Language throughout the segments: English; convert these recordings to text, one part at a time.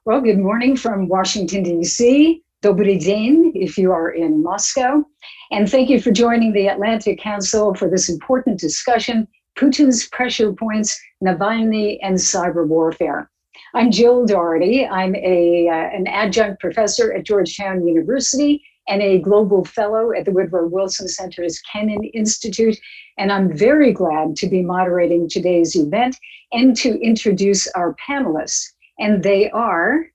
Well, good morning from Washington, D.C. Добрый день if you are in Moscow. And thank you for joining the Atlantic Council for this important discussion, Putin's pressure points, Navalny, and cyber warfare. I'm Jill Dougherty. I'm an adjunct professor at Georgetown University and a global fellow at the Woodrow Wilson Center's Kennan Institute. And I'm very glad to be moderating today's event and to introduce our panelists. And they are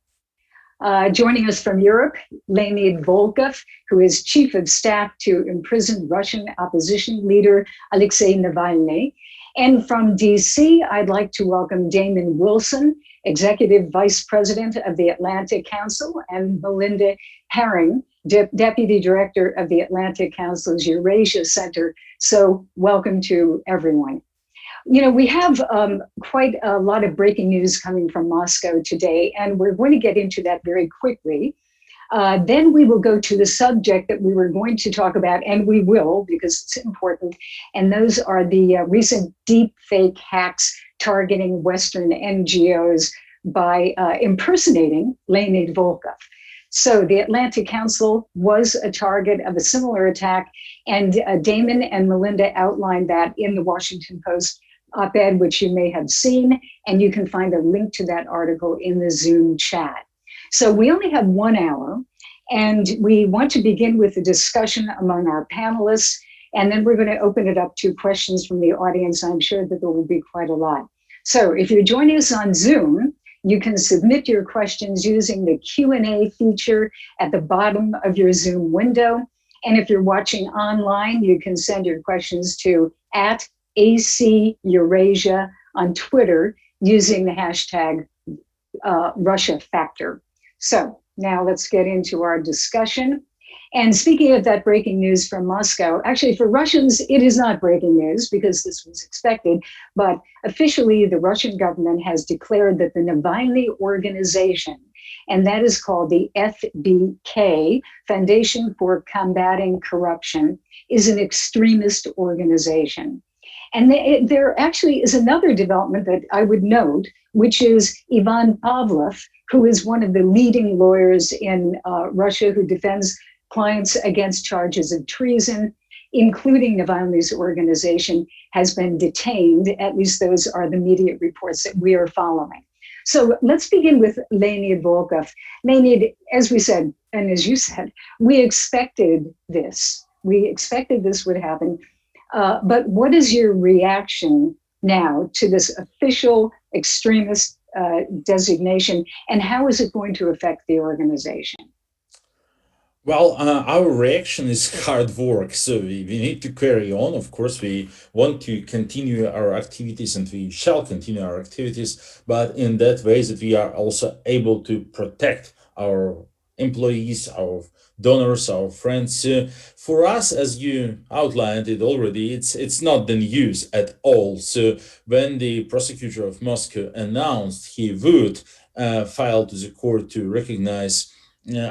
joining us from Europe, Leonid Volkov, who is chief of staff to imprisoned Russian opposition leader Alexei Navalny. And from DC, I'd like to welcome Damon Wilson, executive vice president of the Atlantic Council, and Melinda Haring, deputy director of the Atlantic Council's Eurasia Center. So welcome to everyone. You know, we have quite a lot of breaking news coming from Moscow today, and we're going to get into that very quickly. Then we will go to the subject that we were going to talk about, and we will because it's important, and those are the recent deep fake hacks targeting Western NGOs by impersonating Leonid Volkov. So the Atlantic Council was a target of a similar attack, and Damon and Melinda outlined that in the Washington Post op-ed, which you may have seen, and you can find a link to that article in the Zoom chat. So we only have 1 hour, and we want to begin with a discussion among our panelists, and then we're going to open it up to questions from the audience. I'm sure that there will be quite a lot. So if you're joining us on Zoom, you can submit your questions using the Q&A feature at the bottom of your Zoom window. And if you're watching online, you can send your questions to @AC Eurasia on Twitter using the hashtag Russia Factor. So now let's get into our discussion. And speaking of that breaking news from Moscow, actually for Russians, it is not breaking news because this was expected, but officially the Russian government has declared that the Navalny organization, and that is called the FBK, Foundation for Combating Corruption, is an extremist organization. And there actually is another development that I would note, which is Ivan Pavlov, who is one of the leading lawyers in Russia who defends clients against charges of treason, including Navalny's organization, has been detained. At least those are the media reports that we are following. So let's begin with Leonid Volkov. Leonid, as we said, and as you said, we expected this. We expected this would happen. But what is your reaction now to this official extremist designation, and how is it going to affect the organization? Well, our reaction is hard work, so we need to carry on. Of course, we want to continue our activities, and we shall continue our activities, but in that way that we are also able to protect our employees, our donors, our friends. For us, as you outlined it already, it's not the news at all. So when the prosecutor of Moscow announced he would file to the court to recognize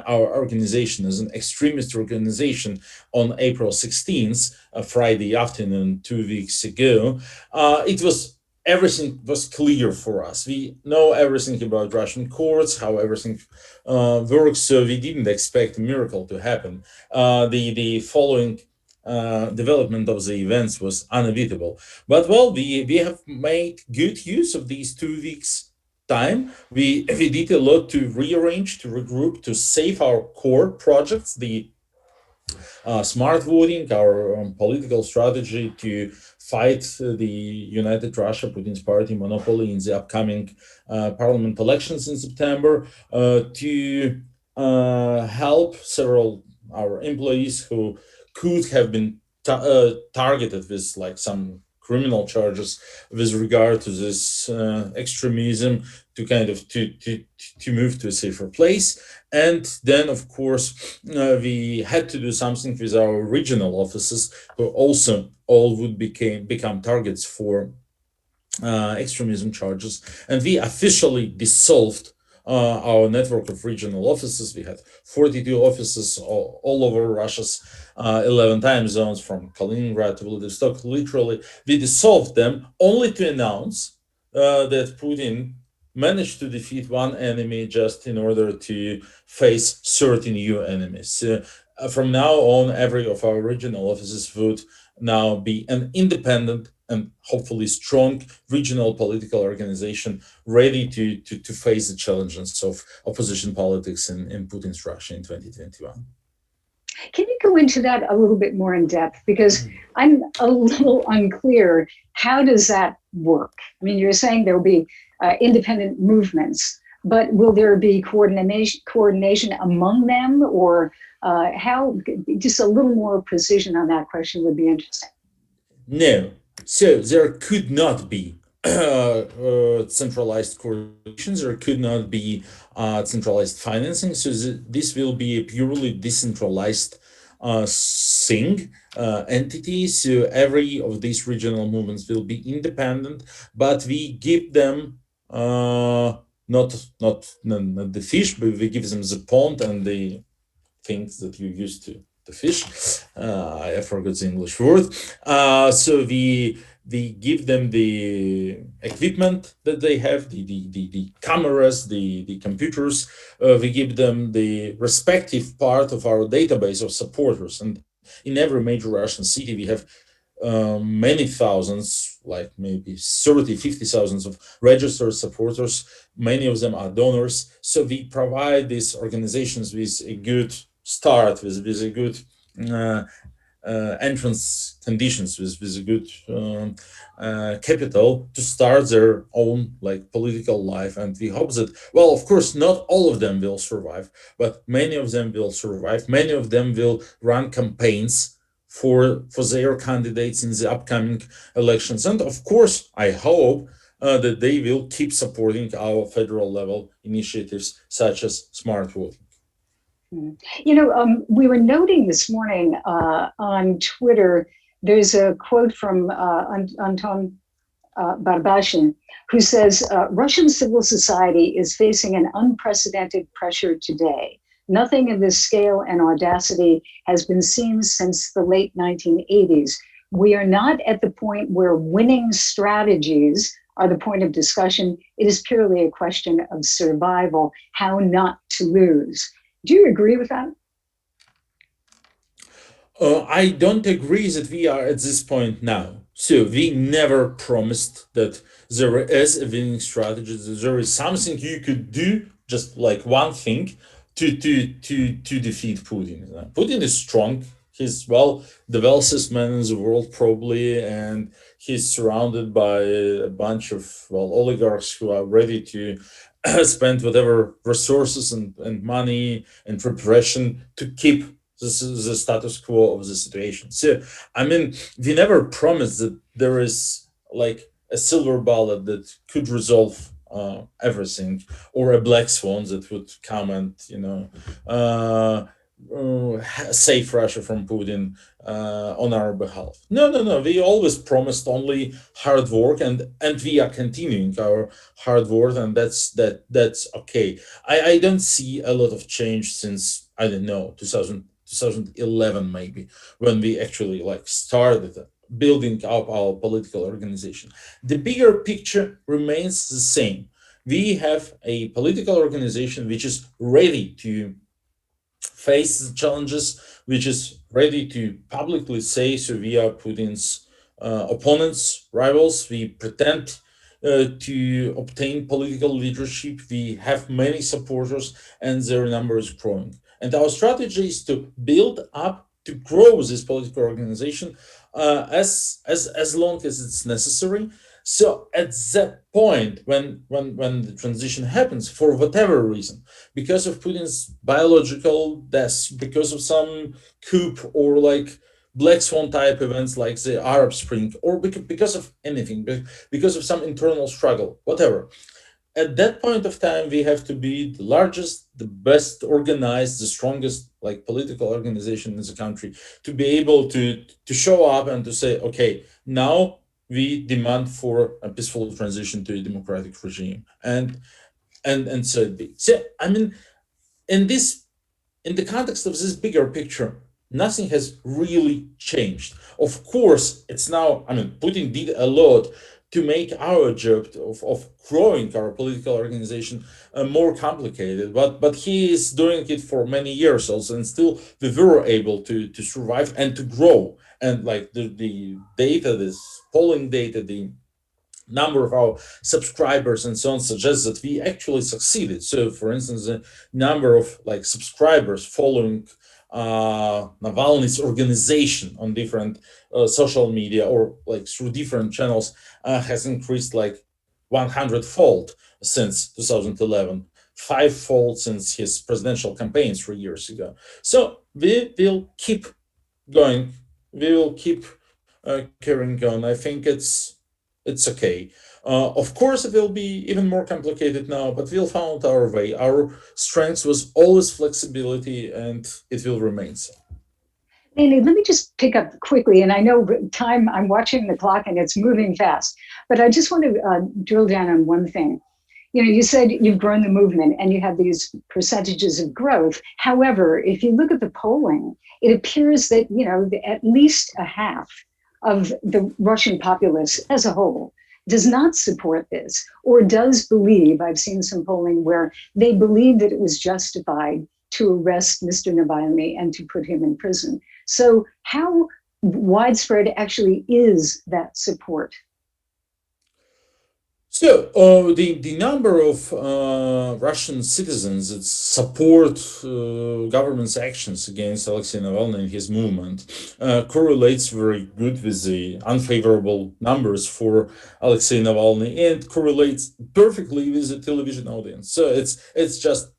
our organization as an extremist organization on April 16th, Friday afternoon, 2 weeks ago, everything was clear for us. We know everything about Russian courts, how everything works, so we didn't expect a miracle to happen. The following development of the events was unavoidable. But well, we have made good use of these 2 weeks time. We did a lot to rearrange, to regroup, to save our core projects, the smart voting, our political strategy to fight the United Russia, Putin's party monopoly in the upcoming parliament elections in September, to help several our employees who could have been targeted with like some criminal charges with regard to this extremism, to kind of to move to a safer place. And then, of course, we had to do something with our regional offices, who also all would become targets for extremism charges. And we officially dissolved our network of regional offices. We had 42 offices all over Russia's 11 time zones, from Kaliningrad to Vladivostok. Literally, we dissolved them only to announce that Putin manage to defeat one enemy just in order to face certain new enemies. From now on, every of our regional offices would now be an independent and hopefully strong regional political organization ready to face the challenges of opposition politics in Putin's Russia in 2021. Can you go into that a little bit more in depth? Because I'm a little unclear. How does that work? I mean, you're saying there will be independent movements, but will there be coordination among them, or how? Just a little more precision on that question would be interesting. No, so there could not be centralized coordinations. There could not be centralized financing. So this will be a purely decentralized thing, entity. So every of these regional movements will be independent, but we give them not the fish, but we give them the pond and the things that you used to the fish. I forgot the English word. So we give them the equipment that they have, the cameras, the computers. We give them the respective part of our database of supporters. And in every major Russian city, we have many thousands, like maybe 30, 50,000 of registered supporters. Many of them are donors. So we provide these organizations with a good start, with a good entrance conditions, with a good capital to start their own like political life. And we hope that, well, of course, not all of them will survive, but many of them will survive. Many of them will run campaigns for their candidates in the upcoming elections. And of course, I hope that they will keep supporting our federal level initiatives such as smart voting. You know, we were noting this morning on Twitter, there's a quote from Anton Barbashin, who says, Russian civil society is facing an unprecedented pressure today. Nothing of this scale and audacity has been seen since the late 1980s. We are not at the point where winning strategies are the point of discussion. It is purely a question of survival, how not to lose. Do you agree with that? I don't agree that we are at this point now. So we never promised that there is a winning strategy, that there is something you could do, just like one thing, to defeat Putin. Putin is strong. He's, well, the wealthiest man in the world, probably, and he's surrounded by a bunch of, well, oligarchs who are ready to spend whatever resources and money and preparation to keep the status quo of the situation. So, I mean, we never promised that there is like a silver bullet that could resolve everything, or a black swan that would come and, save Russia from Putin on our behalf. No. We always promised only hard work, and we are continuing our hard work, and that's okay. I don't see a lot of change since, I don't know, 2011 maybe, when we actually like started building up our political organization. The bigger picture remains the same. We have a political organization which is ready to face the challenges, which is ready to publicly say, so we are Putin's opponents, rivals. We pretend to obtain political leadership. We have many supporters, and their number is growing. And our strategy is to build up, to grow this political organization as long as it's necessary. So at that point, when the transition happens, for whatever reason, because of Putin's biological death, because of some coup, or like black swan type events like the Arab Spring, or because of anything, because of some internal struggle, whatever. At that point of time, we have to be the largest, the best organized, the strongest like political organization in the country, to be able to show up and to say, okay, now we demand for a peaceful transition to a democratic regime, and so it be. So I mean, in the context of this bigger picture, nothing has really changed. Of course, it's now, I mean, Putin did a lot to make our job of growing our political organization more complicated. But he is doing it for many years also, and still we were able to survive and to grow. And like the data, this polling data, the number of our subscribers and so on suggests that we actually succeeded. So, for instance, the number of like subscribers following Navalny's organization on different social media or like through different channels has increased like 100-fold since 2011, 5-fold since his presidential campaign 3 years ago. So we will keep going. We will keep carrying on. I think it's okay. Of course, it will be even more complicated now, but we'll find our way. Our strength was always flexibility, and it will remain so. Leonid, let me just pick up quickly, and I know time, I'm watching the clock and it's moving fast, but I just want to drill down on one thing. You know, you said you've grown the movement and you have these percentages of growth. However, if you look at the polling, it appears that, you know, at least a half of the Russian populace as a whole does not support this or does believe, I've seen some polling where they believe that it was justified to arrest Mr. Navalny and to put him in prison. So how widespread actually is that support? So the number of Russian citizens that support government's actions against Alexei Navalny and his movement correlates very good with the unfavorable numbers for Alexei Navalny and correlates perfectly with the television audience. So it's just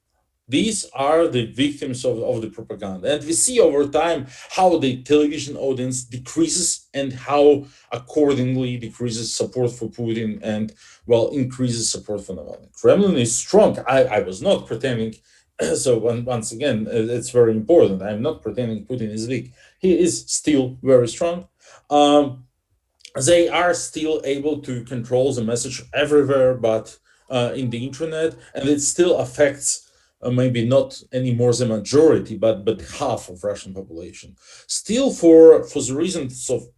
these are the victims of the propaganda. And we see over time how the television audience decreases and how accordingly decreases support for Putin and, well, increases support for Navalny. Kremlin is strong. I was not pretending. So once again, it's very important. I'm not pretending Putin is weak. He is still very strong. They are still able to control the message everywhere, but in the internet, and it still affects maybe not anymore the majority, but half of Russian population. Still, for the reasons of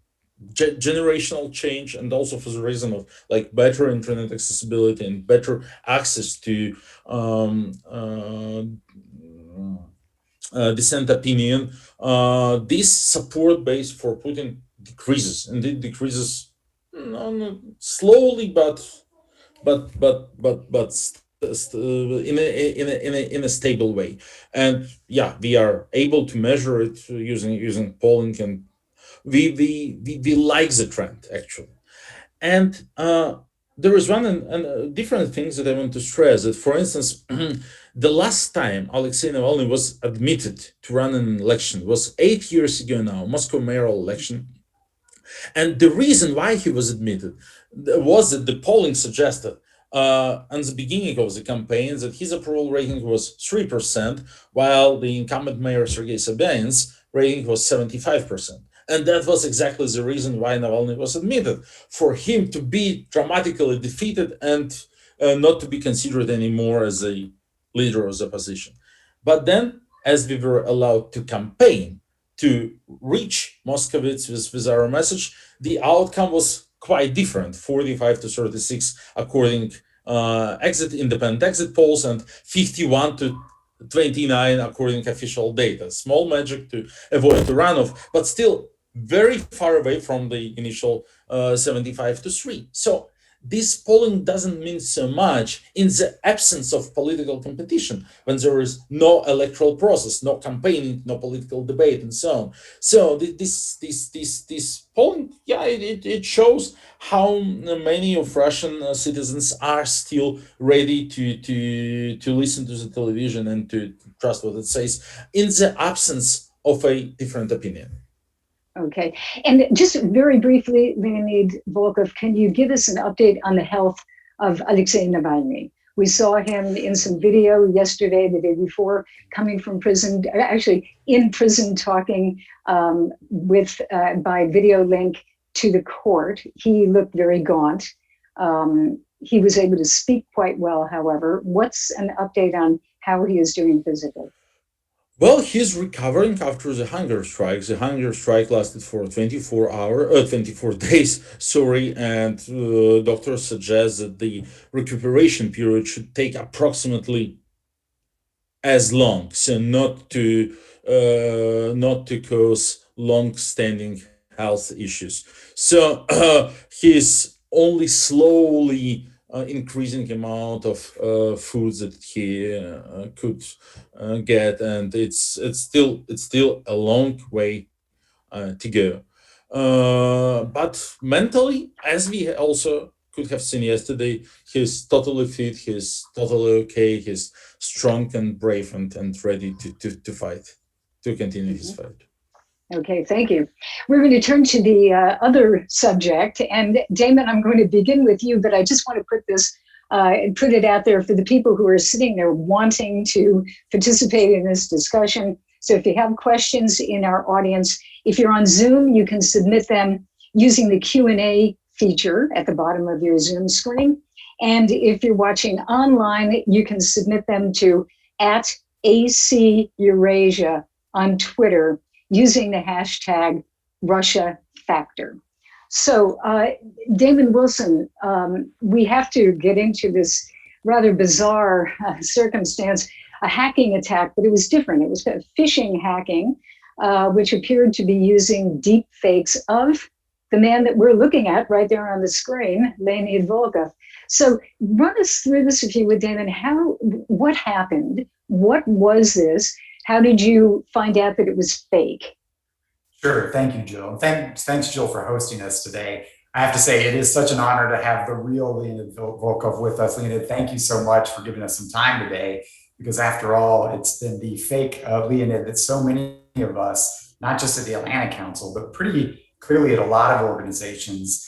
generational change and also for the reason of like better internet accessibility and better access to dissent opinion, this support base for Putin decreases, and it decreases slowly, but in a stable way. And yeah, we are able to measure it using polling, and we like the trend actually. And there is one and different things that I want to stress. That, for instance, the last time Alexei Navalny was admitted to run an election was 8 years ago now, Moscow mayoral election. And the reason why he was admitted was that the polling suggested in the beginning of the campaign that his approval rating was 3%, while the incumbent mayor Sergei Sobyanin's rating was 75%. And that was exactly the reason why Navalny was admitted, for him to be dramatically defeated and not to be considered anymore as a leader of the opposition. But then, as we were allowed to campaign, to reach Moscovites with our message, the outcome was quite different, 45 to 36 according independent exit polls, and 51 to 29 according official data. Small magic to avoid the runoff, but still very far away from the initial 75 to 3. So this polling doesn't mean so much in the absence of political competition, when there is no electoral process, no campaigning, no political debate, and so on. So this polling, yeah, it shows how many of Russian citizens are still ready to listen to the television and to trust what it says in the absence of a different opinion. Okay. And just very briefly, Leonid Volkov, can you give us an update on the health of Alexei Navalny? We saw him in some video yesterday, the day before, coming from prison, actually in prison, talking by video link to the court. He looked very gaunt. He was able to speak quite well, however. What's an update on how he is doing physically? Well, he's recovering after the hunger strike. The hunger strike lasted for 24 days, sorry, and doctors suggest that the recuperation period should take approximately as long, so not to cause long-standing health issues. So he's only slowly increasing amount of foods that he could get, and it's still a long way to go. But mentally, as we also could have seen yesterday, he's totally fit, he's totally okay, he's strong and brave and ready to fight, to continue his Mhm. fight. Okay, thank you. We're going to turn to the other subject. And Damon, I'm going to begin with you, but I just want to put it out there for the people who are sitting there wanting to participate in this discussion. So if you have questions in our audience, if you're on Zoom, you can submit them using the Q&A feature at the bottom of your Zoom screen. And if you're watching online, you can submit them to @AC Eurasia on Twitter using the hashtag Russia Factor. So, Damon Wilson, we have to get into this rather bizarre circumstance, a hacking attack, but it was different. It was phishing hacking, which appeared to be using deep fakes of the man that we're looking at right there on the screen, Leonid Volkov. So run us through this, if you would, Damon. What happened? What was this? How did you find out that it was fake? Sure. Thank you, Jill. And thanks, Jill, for hosting us today. I have to say, it is such an honor to have the real Leonid Volkov with us. Leonid, thank you so much for giving us some time today, because after all, it's been the fake Leonid that so many of us, not just at the Atlantic Council, but pretty clearly at a lot of organizations,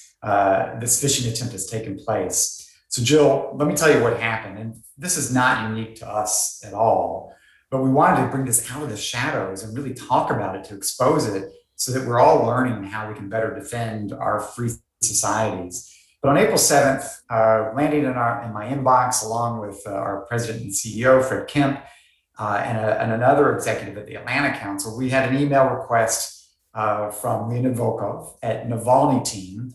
this phishing attempt has taken place. So, Jill, let me tell you what happened. And this is not unique to us at all, but we wanted to bring this out of the shadows and really talk about it, to expose it, so that we're all learning how we can better defend our free societies. But on April 7th, landing in my inbox, along with our president and CEO, Fred Kemp, and another executive at the Atlantic Council, we had an email request from Leonid Volkov at Navalny team,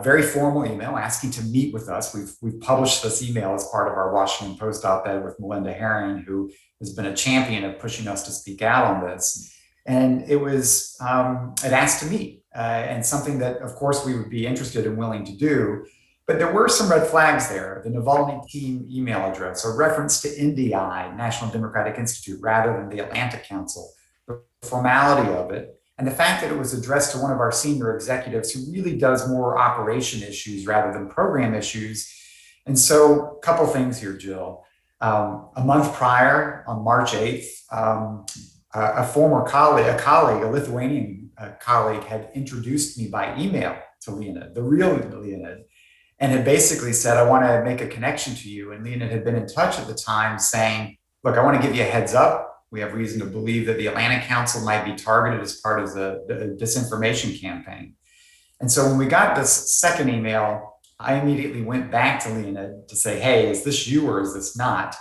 very formal email asking to meet with us. We've published this email as part of our Washington Post op-ed with Melinda Haring, who has been a champion of pushing us to speak out on this. And it asked to meet, and something that, of course, we would be interested and willing to do. But there were some red flags there. The Navalny team email address, a reference to NDI, National Democratic Institute, rather than the Atlantic Council, the formality of it, and the fact that it was addressed to one of our senior executives who really does more operation issues rather than program issues. And so, a couple things here, Jill. A month prior, on March 8th, a former colleague, a Lithuanian colleague, had introduced me by email to Leonid, the real Leonid, and had basically said, I want to make a connection to you. And Leonid had been in touch at the time saying, look, I want to give you a heads up. We have reason to believe that the Atlantic Council might be targeted as part of the disinformation campaign. And so when we got this second email, I immediately went back to Leonid to say, hey, is this you or is this not?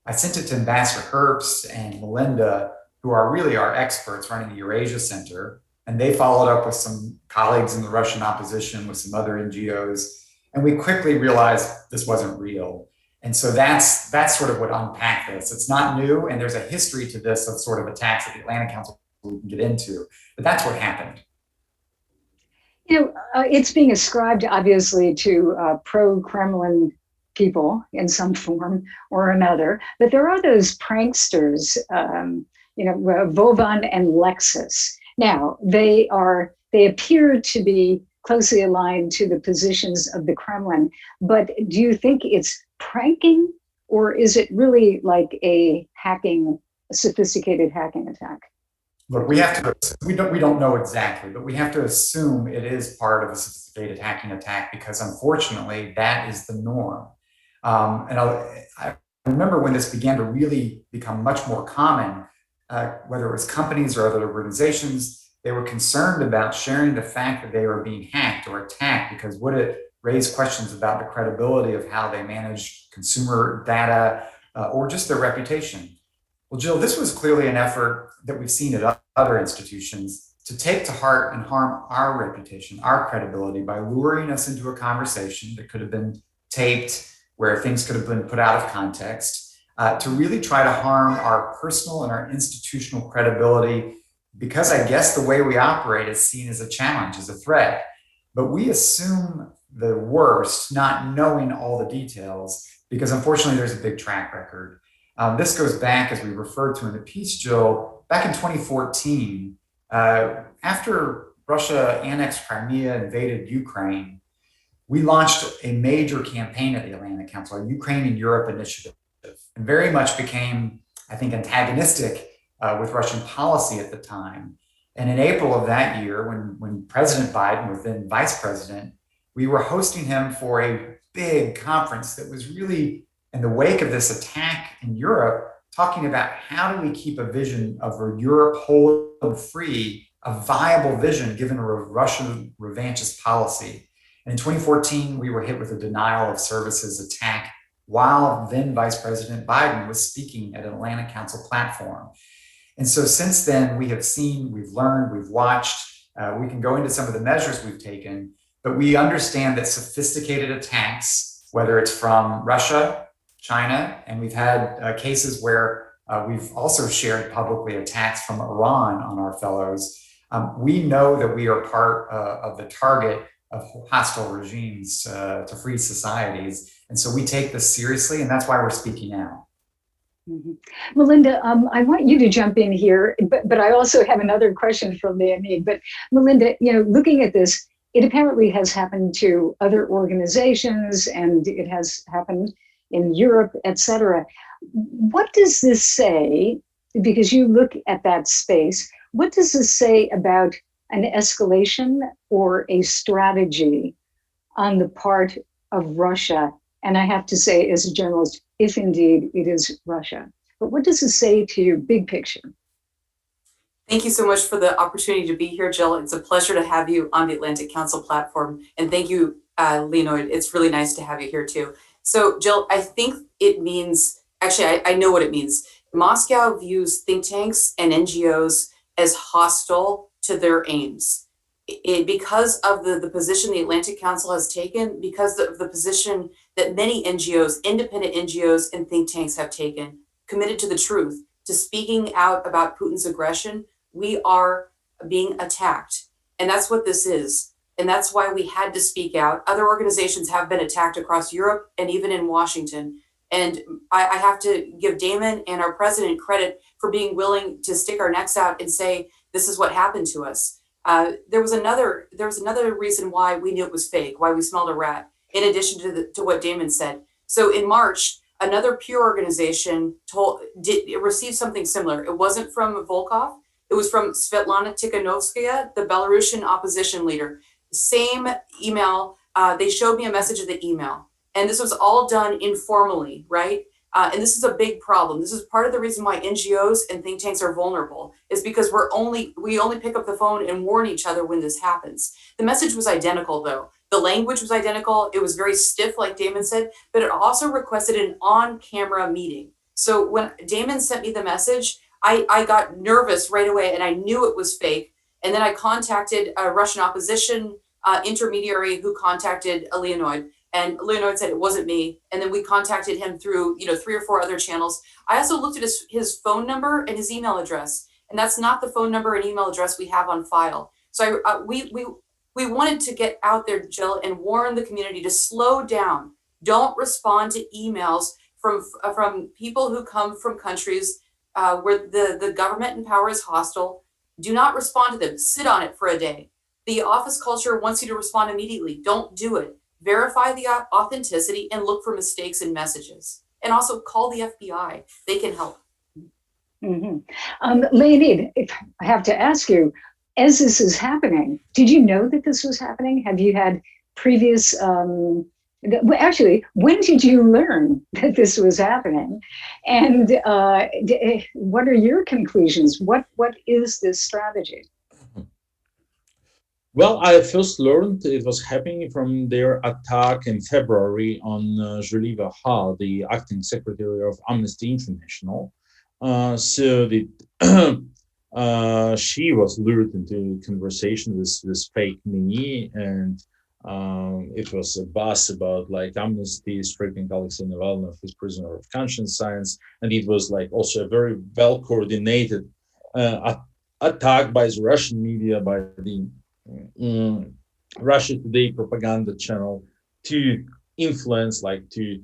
I sent it to Ambassador Herbst and Melinda, who are really our experts running the Eurasia Center. And they followed up with some colleagues in the Russian opposition, with some other NGOs. And we quickly realized this wasn't real. And so that's sort of what unpacked this. It's not new, and there's a history to this of sort of attacks at the Atlantic Council we can get into. But that's what happened. It's being ascribed, obviously, to pro-Kremlin people in some form or another. But there are those pranksters, Vovan and Lexus. Now, they appear to be closely aligned to the positions of the Kremlin. But do you think it's pranking, or is it really like a sophisticated hacking attack? Look, we don't know exactly, but we have to assume it is part of a sophisticated hacking attack, because unfortunately that is the norm. I remember when this began to really become much more common, whether it was companies or other organizations, they were concerned about sharing the fact that they were being hacked or attacked, because would it raise questions about the credibility of how they manage consumer data or just their reputation. Well, Jill, this was clearly an effort that we've seen at other institutions to take to heart and harm our reputation, our credibility, by luring us into a conversation that could have been taped, where things could have been put out of context, to really try to harm our personal and our institutional credibility, because I guess the way we operate is seen as a challenge, as a threat. But we assume the worst, not knowing all the details, because unfortunately there's a big track record. This goes back, as we referred to in the piece, Jill, back in 2014, after Russia annexed Crimea, invaded Ukraine, we launched a major campaign at the Atlantic Council, our Ukraine in Europe initiative, and very much became, I think, antagonistic with Russian policy at the time. And in April of that year, when President Biden was then vice president, we were hosting him for a big conference that was really in the wake of this attack in Europe, talking about how do we keep a vision of a Europe whole and free, a viable vision given a Russian revanchist policy. And in 2014, we were hit with a denial of services attack while then Vice President Biden was speaking at an Atlantic Council platform. And so since then, we have seen, we've learned, we've watched, we can go into some of the measures we've taken, but we understand that sophisticated attacks, whether it's from Russia, China, and we've had cases where we've also shared publicly attacks from Iran on our fellows. We know that we are part of the target of hostile regimes to free societies. And so we take this seriously, and that's why we're speaking out. Mm-hmm. Melinda, I want you to jump in here, but I also have another question from Leonid. But Melinda, looking at this, it apparently has happened to other organizations, and it has happened in Europe, et cetera. What does this say, because you look at that space, what does this say about an escalation or a strategy on the part of Russia? And I have to say, as a journalist, if indeed it is Russia. But what does it say to your big picture? Thank you so much for the opportunity to be here, Jill. It's a pleasure to have you on the Atlantic Council platform. And thank you, Leonid. It's really nice to have you here too. So, Jill, I think it means, actually, I know what it means. Moscow views think tanks and NGOs as hostile to their aims. Because of the position the Atlantic Council has taken, because of the position that many NGOs, independent NGOs and think tanks have taken, committed to the truth, to speaking out about Putin's aggression, we are being attacked. And that's what this is. And that's why we had to speak out. Other organizations have been attacked across Europe and even in Washington. And I have to give Damon and our president credit for being willing to stick our necks out and say, this is what happened to us. There was another reason why we knew it was fake, why we smelled a rat, in addition to what Damon said. So in March, another peer organization received something similar. It wasn't from Volkov. It was from Svetlana Tikhanovskaya, the Belarusian opposition leader. Same email. They showed me a message of the email. And this was all done informally, right? And this is a big problem. This is part of the reason why NGOs and think tanks are vulnerable, is because we only pick up the phone and warn each other when this happens. The message was identical, though. The language was identical. It was very stiff, like Damon said, but it also requested an on-camera meeting. So when Damon sent me the message, I got nervous right away, and I knew it was fake. And then I contacted a Russian opposition intermediary who contacted Leonid. And Leonid said it wasn't me. And then we contacted him through, 3 or 4 other channels. I also looked at his phone number and his email address. And that's not the phone number and email address we have on file. So we wanted to get out there, Jill, and warn the community to slow down. Don't respond to emails from people who come from countries where the government in power is hostile. Do not respond to them. Sit on it for a day. The office culture wants you to respond immediately. Don't do it. Verify the authenticity and look for mistakes in messages. And also call the FBI. They can help. Mm-hmm. Leonid, I have to ask you, as this is happening, did you know that this was happening? Have you had previous, actually, when did you learn that this was happening? And what are your conclusions? What is this strategy? Well, I first learned it was happening from their attack in February on Julie Verhaal, the acting secretary of Amnesty International. So the she was lured into conversation with this fake me, and it was a buzz about like amnesty, stripping Alexei Navalny of his prisoner of conscience science, and it was like also a very well coordinated attack by the Russian media, by the Russia Today propaganda channel to influence, like to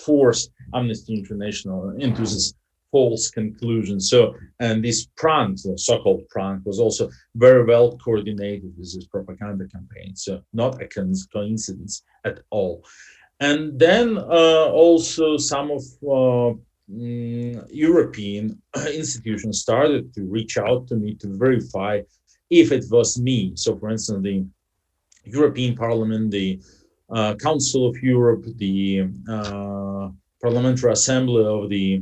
force Amnesty International into this false conclusion. So, and this prank, the so-called prank, was also very well coordinated with this propaganda campaign. So, not a coincidence at all. And then also some of European institutions started to reach out to me to verify if it was me. So, for instance, the European Parliament, the Council of Europe, the Parliamentary Assembly of the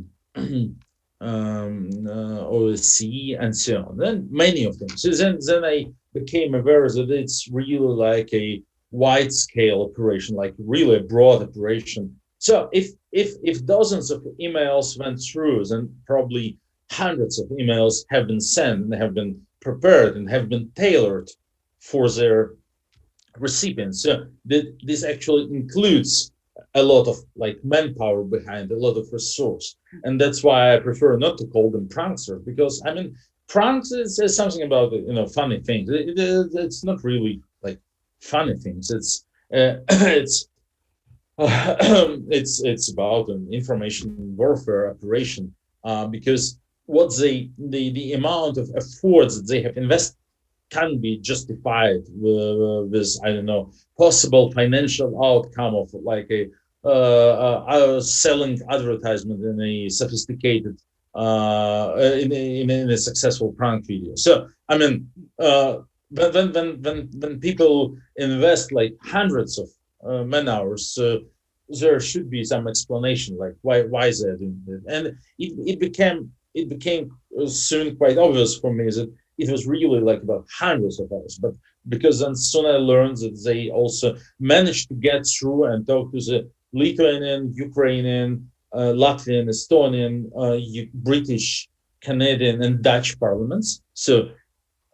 OSCE, and so on. Then many of them. So then I became aware that it's really like a wide-scale operation, like really a broad operation. So if dozens of emails went through, then probably hundreds of emails have been sent and have been prepared and have been tailored for their recipients. So this actually includes a lot of like manpower behind, a lot of resource, and that's why I prefer not to call them pranksters, because I mean pranks is something about funny things. It's not really like funny things. It's it's about an information warfare operation, because what the amount of efforts that they have invested can be justified with I don't know, possible financial outcome of like a selling advertisement in a sophisticated in a successful prank video. So I mean, when people invest like hundreds of man hours, there should be some explanation, like why they're doing it. And it became soon quite obvious for me that it was really like about hundreds of hours, but because then soon I learned that they also managed to get through and talk to the Lithuanian, Ukrainian, Latvian, Estonian, British, Canadian, and Dutch parliaments. So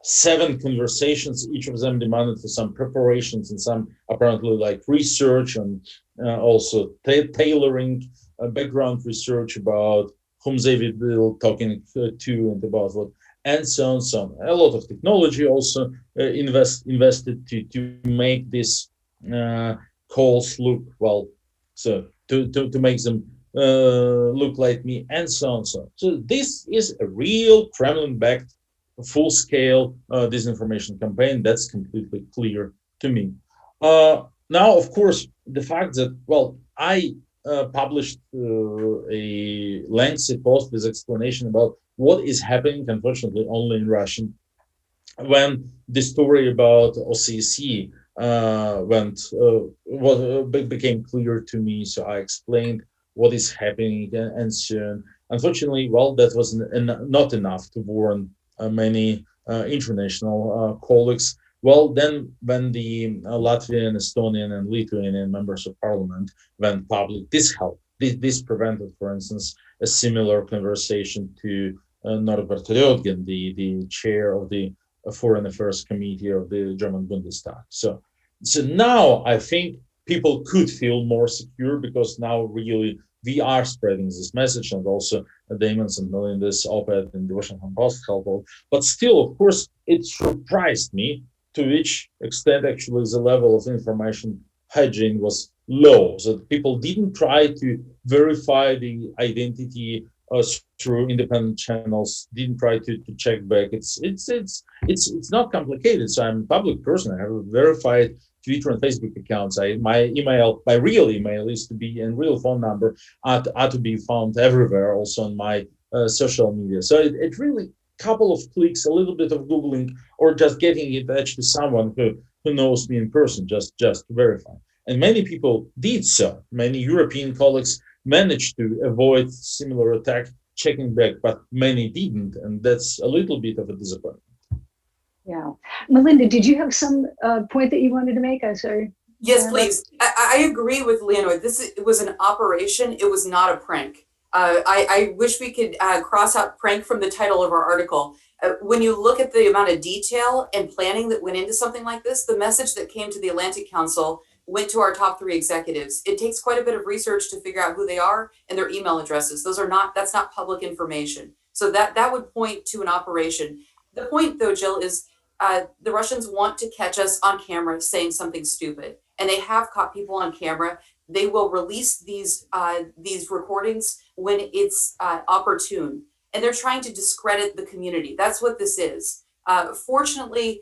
7 conversations, each of them demanded for some preparations and some apparently like research and also tailoring background research about whom they will be talking to and about what, and so on, so on. A lot of technology also invested to make this calls look well, so to make them look like me, and so on, so on. So this is a real Kremlin-backed, full-scale disinformation campaign. That's completely clear to me. Now, of course, the fact that, well, I published a lengthy post with explanation about what is happening, unfortunately, only in Russian, when the story about OCC became clear to me. So I explained what is happening and so on. Unfortunately, well, that was not enough to warn many international colleagues. Well, then when the Latvian, Estonian, and Lithuanian members of parliament went public, this helped. This prevented, for instance, a similar conversation to Norbert Röttgen, the chair of the Foreign Affairs Committee of the German Bundestag. So now I think people could feel more secure, because now really we are spreading this message, and also Damon's and Melinda's op-ed in the Washington Post helped. But still, of course, it surprised me to which extent actually the level of information hygiene was low. So people didn't try to verify the identity through independent channels, didn't try to check back. It's not complicated. So I'm a public person. I have a verified Twitter and Facebook accounts. My real email is to be, and real phone number are to be found everywhere, also on my social media. So it really, couple of clicks, a little bit of Googling, or just getting in touch to someone who knows me in person, just to verify. And many people did so. Many European colleagues managed to avoid similar attack, checking back, but many didn't, and that's a little bit of a disappointment. Yeah. Melinda, did you have some point that you wanted to make? I'm sorry. Yes, please. I agree with Leonid. It was an operation. It was not a prank. I wish we could cross out prank from the title of our article. When you look at the amount of detail and planning that went into something like this, the message that came to the Atlantic Council went to our top 3 executives. It takes quite a bit of research to figure out who they are and their email addresses. That's not public information. So that would point to an operation. The point though, Jill, is the Russians want to catch us on camera saying something stupid, and they have caught people on camera. They will release these recordings when it's opportune, and they're trying to discredit the community. That's what this is. Fortunately,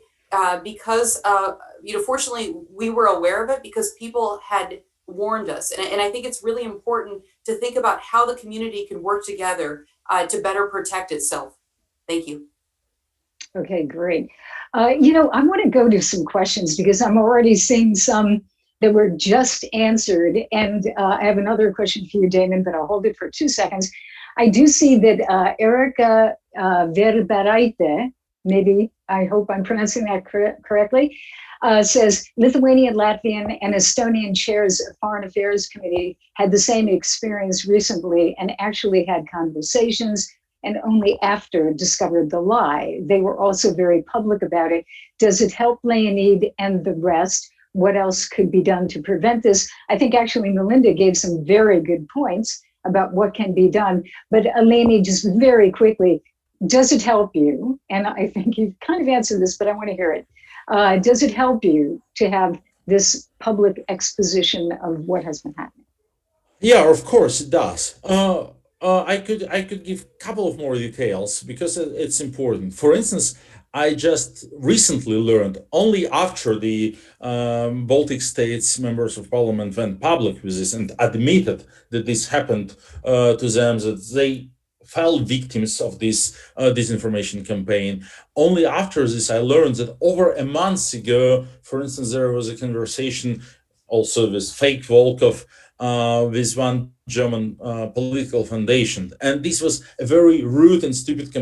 fortunately, we were aware of it because people had warned us, and I think it's really important to think about how the community can work together to better protect itself. Thank you. Okay, great. I want to go to some questions because I'm already seeing some that were just answered. And I have another question for you, Damon, but I'll hold it for 2 seconds. I do see that Erika Verbareite, maybe, I hope I'm pronouncing that correctly, says Lithuanian, Latvian, and Estonian chairs of Foreign Affairs Committee had the same experience recently and actually had conversations, and only after discovered the lie. They were also very public about it. Does it help Leonid and the rest? What else could be done to prevent this? I think actually Melinda gave some very good points about what can be done. But Leonid, just very quickly, does it help you? And I think you've kind of answered this, but I want to hear it. Does it help you to have this public exposition of what has been happening? Yeah, of course it does. I could give a couple of more details because it's important. For instance, I just recently learned, only after the Baltic states members of parliament went public with this and admitted that this happened to them, that they fell victims of this disinformation campaign. Only after this, I learned that over a month ago, for instance, there was a conversation also with fake Volkov, with one German political foundation. And this was a very rude and stupid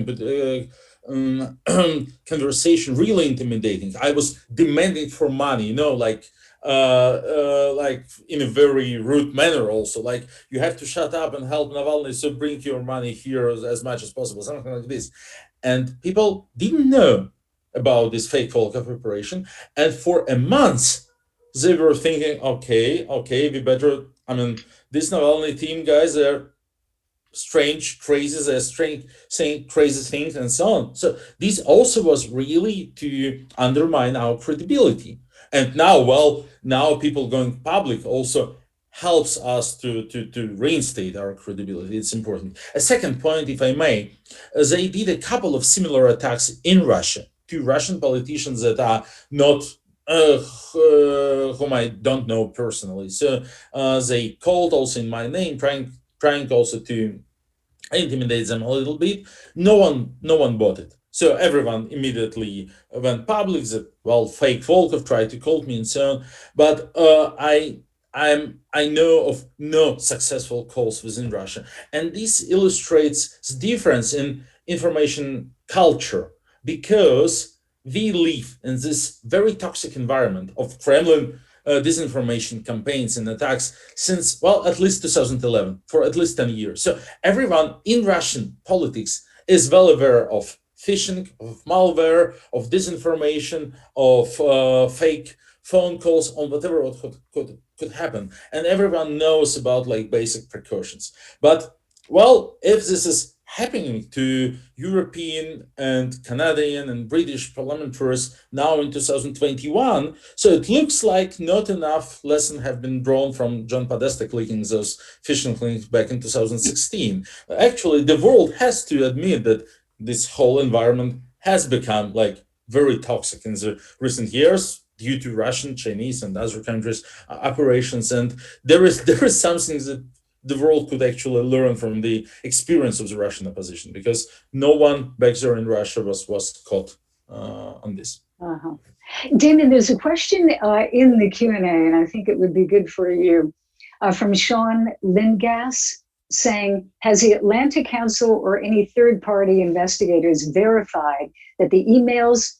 conversation, really intimidating. I was demanding for money, like in a very rude manner also, like you have to shut up and help Navalny, so bring your money here as much as possible, something like this. And people didn't know about this fake Volkov operation. And for a month, they were thinking, okay, we better, this Navalny team guys, they're strange, crazy, they're strange, saying crazy things and so on. So this also was really to undermine our credibility. And now people going public also helps us to reinstate our credibility. It's important. A second point, if I may, they did a couple of similar attacks in Russia to Russian politicians that are not whom I don't know personally. So they called also in my name, trying also to intimidate them a little bit. No one bought it. So everyone immediately went public that, fake Volkov tried to call me and so on. But I know of no successful calls within Russia. And this illustrates the difference in information culture, because we live in this very toxic environment of Kremlin disinformation campaigns and attacks since, at least 2011, for at least 10 years. So everyone in Russian politics is well aware of phishing, of malware, of disinformation, of fake phone calls, on whatever could happen. And everyone knows about basic precautions. But, if this is happening to European and Canadian and British parliamentarians now in 2021. So it looks like not enough lessons have been drawn from John Podesta clicking those phishing links back in 2016. Actually, the world has to admit that this whole environment has become very toxic in the recent years due to Russian, Chinese, and other countries' operations. And there is something that the world could actually learn from the experience of the Russian opposition, because no one back there in Russia was caught on this. Uh-huh. Damon, there's a question in the Q&A, and I think it would be good for you, from Sean Lingas, saying, has the Atlantic Council or any third-party investigators verified that the emails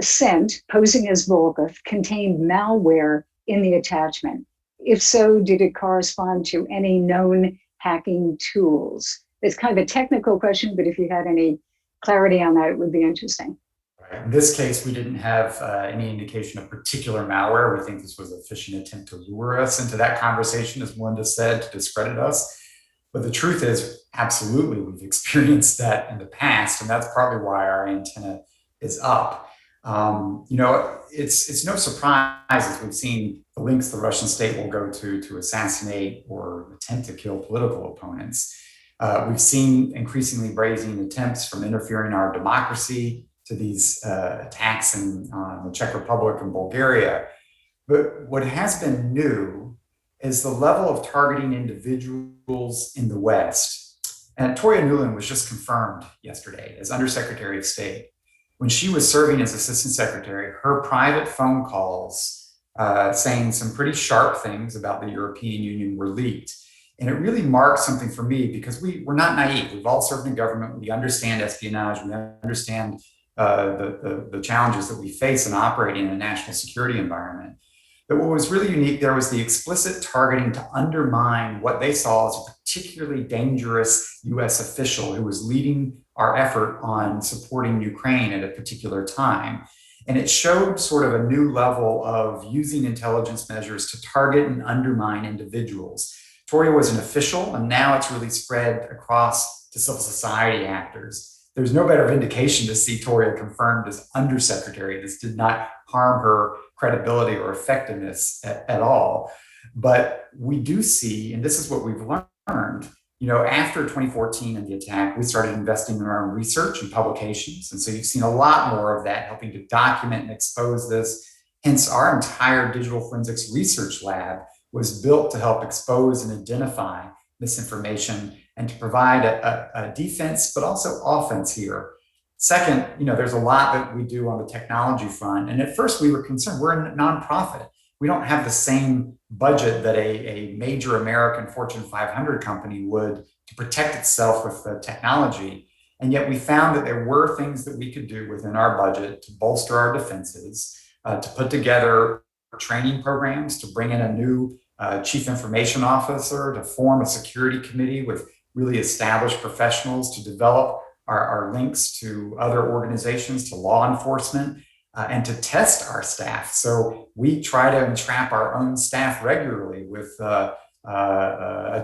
sent posing as Volkov contained malware in the attachment? If so, did it correspond to any known hacking tools? It's kind of a technical question, but if you had any clarity on that, it would be interesting. Right. In this case, we didn't have any indication of particular malware. We think this was a phishing attempt to lure us into that conversation, as Melinda said, to discredit us. But the truth is, absolutely, we've experienced that in the past, and that's partly why our antenna is up. It's no surprise, as we've seen the links the Russian state will go to assassinate or attempt to kill political opponents. We've seen increasingly brazen attempts from interfering in our democracy to these attacks in the Czech Republic and Bulgaria. But what has been new is the level of targeting individuals in the West. And Toria Nuland was just confirmed yesterday as Undersecretary of State. When she was serving as Assistant Secretary, her private phone calls saying some pretty sharp things about the European Union were leaked. And it really marked something for me because we're not naive. We've all served in government. We understand espionage. We understand the challenges that we face in operating in a national security environment. But what was really unique there was the explicit targeting to undermine what they saw as a particularly dangerous US official who was leading our effort on supporting Ukraine at a particular time. And it showed sort of a new level of using intelligence measures to target and undermine individuals. Toria was an official, and now it's really spread across to civil society actors. There's no better vindication to see Toria confirmed as Undersecretary. This did not harm her credibility or effectiveness at all. But we do see, and this is what we've learned, after 2014 and the attack, we started investing in our own research and publications. And so you've seen a lot more of that, helping to document and expose this. Hence, our entire digital forensics research lab was built to help expose and identify misinformation and to provide a defense, but also offense here. Second, there's a lot that we do on the technology front. And at first we were concerned, we're a nonprofit. We don't have the same budget that a major American Fortune 500 company would to protect itself with the technology. And yet we found that there were things that we could do within our budget to bolster our defenses, to put together training programs, to bring in a new chief information officer, to form a security committee with really established professionals to develop our links to other organizations, to law enforcement, and to test our staff. So we try to entrap our own staff regularly with a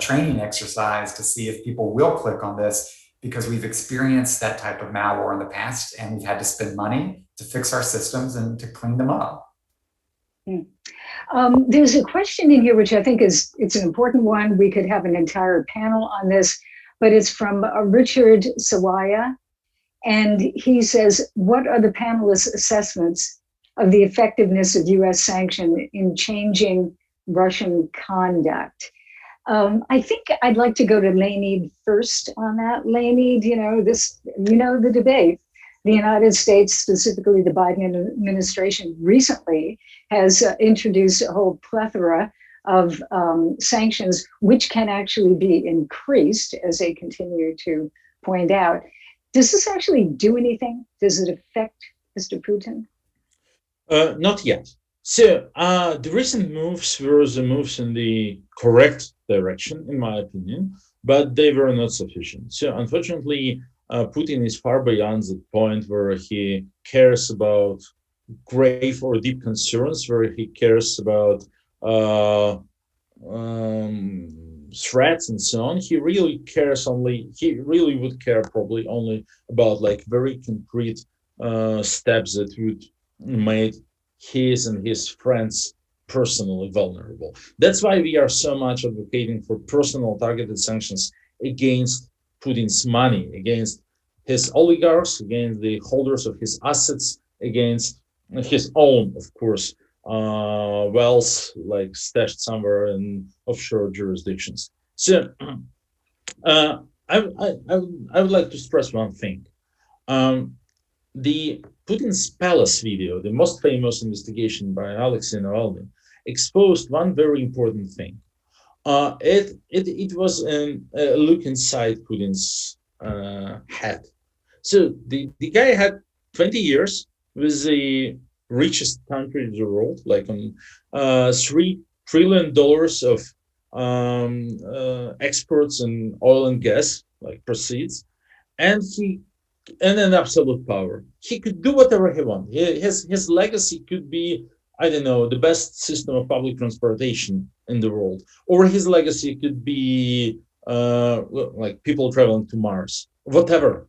training exercise to see if people will click on this, because we've experienced that type of malware in the past and we've had to spend money to fix our systems and to clean them up. There's a question in here, which I think it's an important one. We could have an entire panel on this, but it's from Richard Sawaya. And he says, what are the panelists' assessments of the effectiveness of US sanction in changing Russian conduct? I think I'd like to go to Leonid first on that. Leonid, the debate. The United States, specifically the Biden administration, recently has introduced a whole plethora of sanctions, which can actually be increased, as they continue to point out. Does this actually do anything? Does it affect Mr. Putin? Not yet. So the recent moves were the moves in the correct direction, in my opinion, but they were not sufficient. So unfortunately, Putin is far beyond the point where he cares about grave or deep concerns, where he cares about threats and so on. He really would care probably only about very concrete steps that would make his and his friends personally vulnerable. That's why we are so much advocating for personal targeted sanctions against Putin's money, against his oligarchs, against the holders of his assets, against his own, of course, wealth, stashed somewhere in offshore jurisdictions. So I would like to stress one thing. The Putin's palace video, the most famous investigation by Alexei Navalny, exposed one very important thing. It was a look inside Putin's head. So the guy had 20 years with the richest country in the world, on $3 trillion of exports in oil and gas, like proceeds, and an absolute power. He could do whatever he wanted. His legacy could be, I don't know, the best system of public transportation in the world, or his legacy could be like people traveling to Mars, whatever.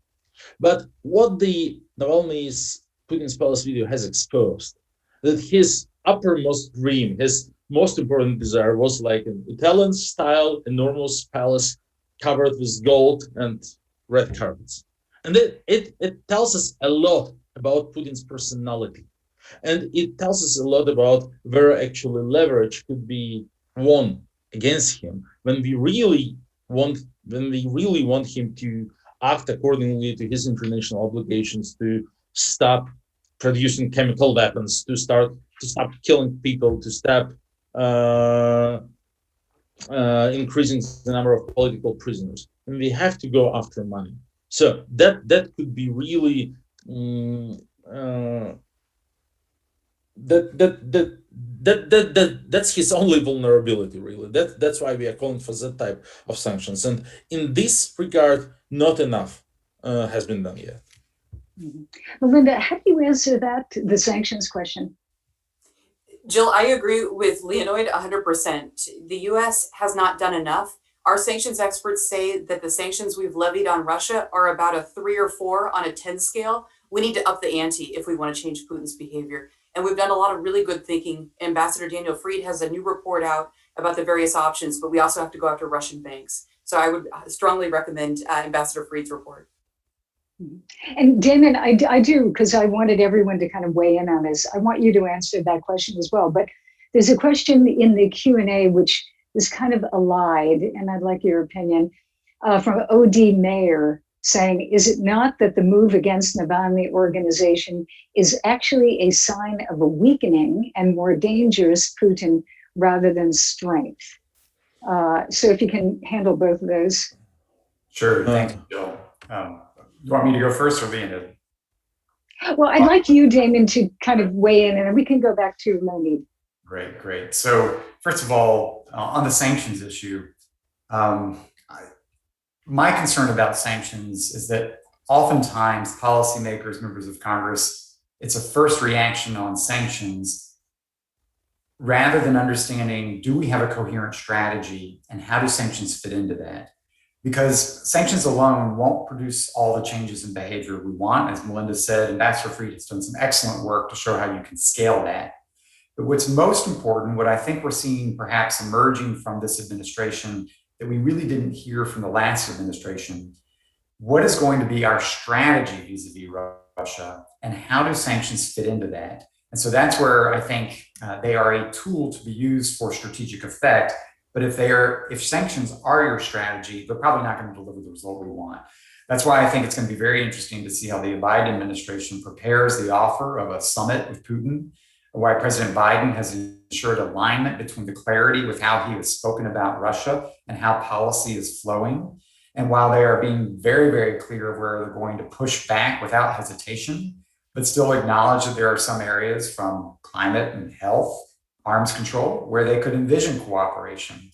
But what the Navalny's Putin's Palace video has exposed, that his uppermost dream, his most important desire was like an Italian-style enormous palace covered with gold and red carpets. And it tells us a lot about Putin's personality. And it tells us a lot about where actually leverage could be won against him when we really want him to act accordingly to his international obligations, to stop producing chemical weapons, to stop killing people, to stop increasing the number of political prisoners. And we have to go after money. So that could be really that's his only vulnerability, really. That's why we are calling for that type of sanctions. And in this regard, not enough has been done yet. Mm-hmm. Melinda, how do you answer that, the sanctions question? Jill, I agree with Leonid 100%. The US has not done enough. Our sanctions experts say that the sanctions we've levied on Russia are about a 3 or 4 on a 10 scale. We need to up the ante if we want to change Putin's behavior. And we've done a lot of really good thinking. Ambassador Daniel Fried has a new report out about the various options, but we also have to go after Russian banks. So I would strongly recommend Ambassador Fried's report. And Damon, I do, because I wanted everyone to kind of weigh in on this. I want you to answer that question as well. But there's a question in the Q&A which is kind of allied, and I'd like your opinion, from O.D. Mayer, saying, is it not that the move against Navalny organization is actually a sign of a weakening and more dangerous Putin rather than strength? So if you can handle both of those. Sure, thank you, Jill. You want me to go first or Leonid? Well, I'd like you, Damon, to kind of weigh in, and then we can go back to Leonid. Great. So first of all, on the sanctions issue, my concern about sanctions is that oftentimes policymakers, members of Congress, it's a first reaction on sanctions rather than understanding, do we have a coherent strategy and how do sanctions fit into that? Because sanctions alone won't produce all the changes in behavior we want. As Melinda said, Ambassador Fried has done some excellent work to show how you can scale that. But what's most important, what I think we're seeing perhaps emerging from this administration that we really didn't hear from the last administration, what is going to be our strategy vis-a-vis Russia and how do sanctions fit into that? And so that's where I think they are a tool to be used for strategic effect. But if sanctions are your strategy, they're probably not going to deliver the result we want. That's why I think it's going to be very interesting to see how the Biden administration prepares the offer of a summit with Putin, why President Biden has ensured alignment between the clarity with how he has spoken about Russia and how policy is flowing. And while they are being very, very clear of where they're going to push back without hesitation, but still acknowledge that there are some areas from climate and health, arms control, where they could envision cooperation.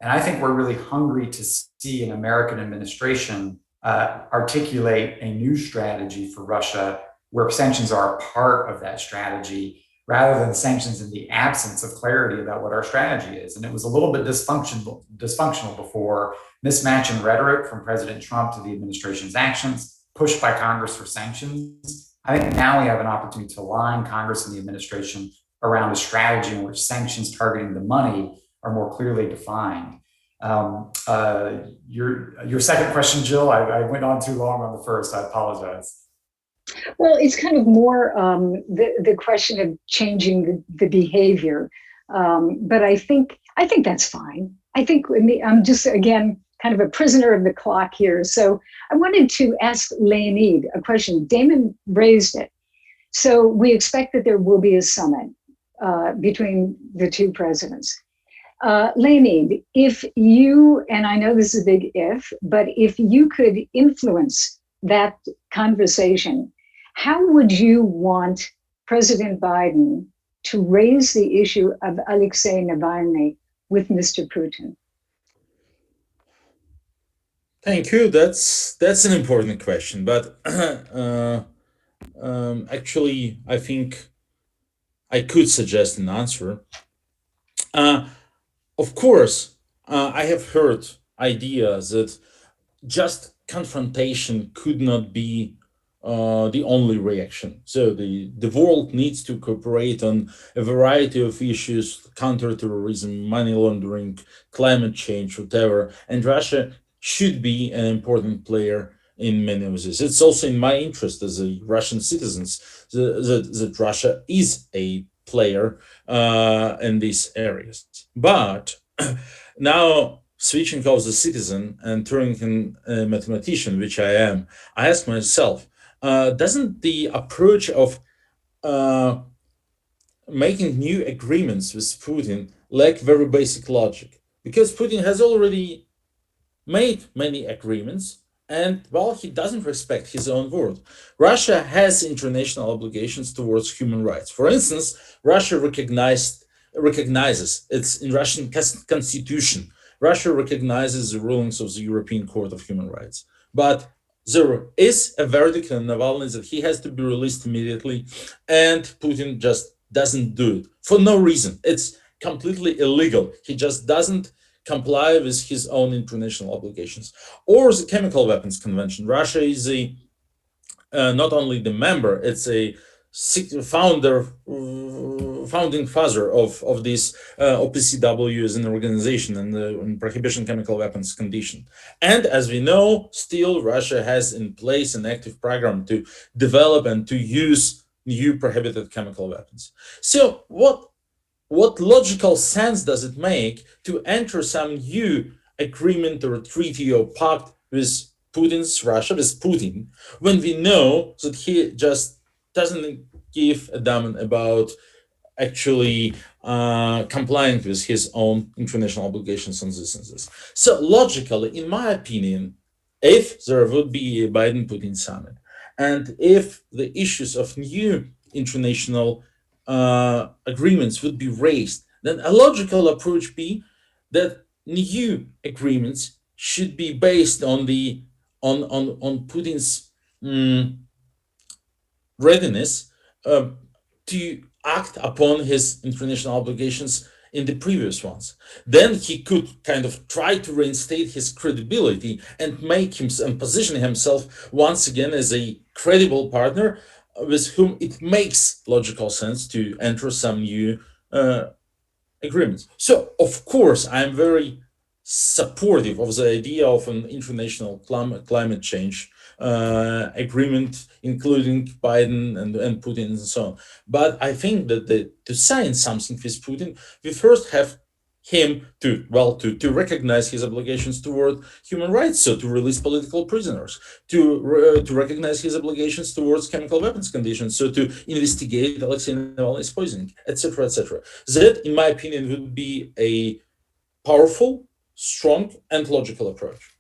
And I think we're really hungry to see an American administration articulate a new strategy for Russia where sanctions are a part of that strategy rather than sanctions in the absence of clarity about what our strategy is. And it was a little bit dysfunctional before, mismatch in rhetoric from President Trump to the administration's actions, pushed by Congress for sanctions. I think now we have an opportunity to align Congress and the administration around a strategy in which sanctions targeting the money are more clearly defined. Your second question, Jill, I went on too long on the first, I apologize. Well, it's kind of more the question of changing the behavior, but I think that's fine. I think I'm just, again, kind of a prisoner of the clock here. So I wanted to ask Leonid a question. Damon raised it. So we expect that there will be a summit between the two presidents. Leonid, if you, and I know this is a big if, but if you could influence that conversation, how would you want President Biden to raise the issue of Alexei Navalny with Mr. Putin? Thank you. That's an important question, but actually, I think I could suggest an answer. Uh, of course, I have heard ideas that just confrontation could not be the only reaction. So the world needs to cooperate on a variety of issues: counterterrorism, money laundering, climate change, whatever. And Russia should be an important player in many of this. It's also in my interest as a Russian citizen that Russia is a player in these areas. But now, switching off the citizen and turning in a mathematician, which I am, I ask myself, doesn't the approach of uh, making new agreements with Putin lack very basic logic? Because Putin has already made many agreements, and while he doesn't respect his own word, Russia has international obligations towards human rights. For instance, Russia recognizes it's in Russian constitution. Russia recognizes the rulings of the European Court of Human Rights, but there is a verdict on Navalny that he has to be released immediately, and Putin just doesn't do it for no reason. It's completely illegal. He just doesn't comply with his own international obligations. Or the Chemical Weapons Convention. Russia is not only the member, it's a founding father of this OPCW as an organization and the Prohibition Chemical Weapons Condition. And as we know, still Russia has in place an active program to develop and to use new prohibited chemical weapons. So what logical sense does it make to enter some new agreement or treaty or pact with Putin's Russia, with Putin, when we know that he just doesn't give a damn about actually complying with his own international obligations on this and this? So logically, in my opinion, if there would be a Biden-Putin summit, and if the issues of new international agreements would be raised, then a logical approach be that new agreements should be based on Putin's readiness to act upon his international obligations in the previous ones. Then he could kind of try to reinstate his credibility and make him and position himself once again as a credible partner with whom it makes logical sense to enter some new agreements. So, of course, I'm very supportive of the idea of an international climate change agreement, including Biden and Putin and so on. But I think that to sign something with Putin, we first have him to recognize his obligations toward human rights, so to release political prisoners, to recognize his obligations towards chemical weapons conditions, so to investigate Alexei Navalny's poisoning, etc., etc. That, in my opinion, would be a powerful, strong, and logical approach.